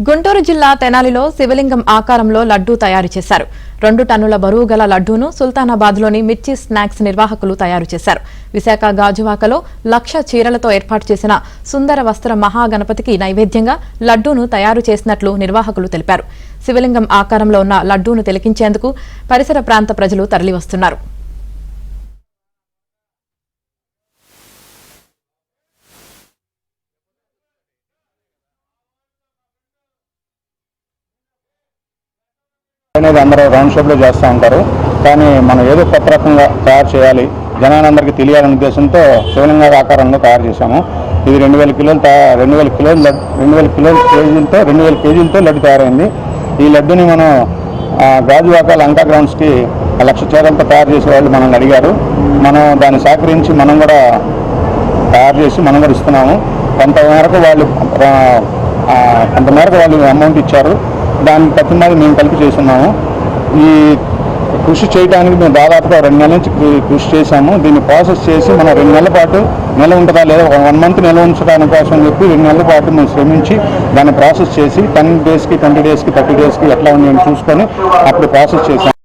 గుంటూరు జిల్లా తెనాలిలో శివలింగం ఆకారంలో లడ్డూ తయారు చేశారు. 2 టన్నుల బరువు గల లడ్డూను సుల్తానాబాద్లోని మిర్చి స్నాక్స్ నిర్వాహకులు తయారు చేశారు. విశాఖ గాజువాకలో 1,00,000 చీరలతో ఏర్పాటు చేసిన సుందర వస్త్ర మహాగణపతికి నైవేద్యంగా లడ్డూను తయారు చేసినట్లు నిర్వాహకులు తెలిపారు. శివలింగం ఆకారంలో ఉన్న లడ్డూను తిలకించేందుకు పరిసర ప్రాంత ప్రజలు తరలివస్తున్నారు. అనేది అందరూ రౌండ్ షేప్లో చేస్తూ ఉంటారు. కానీ మనం ఏదో కొత్త రకంగా తయారు చేయాలి, జనాలందరికీ తెలియాలనే ఉద్దేశంతో శివలింగ ఆకారంలో తయారు చేశాము. ఇది 2,000 కేజీలతో లడ్డు తయారైంది. ఈ లడ్డుని మనం గాజువాక లంకా గ్రౌండ్స్కి 1,00,000 చీరలతో తయారు చేసే వాళ్ళు మనల్ని అడిగారు. మనం దాన్ని సహకరించి మనం కూడా తయారు చేసి మనం కూడా ఇస్తున్నాము. కొంతమేరకు వాళ్ళు అమౌంట్ ఇచ్చారు. దానికి తక్కువ మేము కలిపి చేస్తున్నాము. ఈ కృషి చేయడానికి మేము దాదాపుగా 2 నెలల నుంచి కృషి చేశాము. దీన్ని ప్రాసెస్ చేసి మనం 2 నెలల పాటు నెల ఉంటుందా లేదా 1 మంత్ నిల్వ ఉంచడానికి కోసం చెప్పి 2 నెలల పాటు మేము శ్రమించి దాన్ని ప్రాసెస్ చేసి 10 డేస్కి 20 డేస్కి 30 డేస్కి ఎట్లా ఉంది అని చూసుకొని అప్పుడు ప్రాసెస్ చేశాము.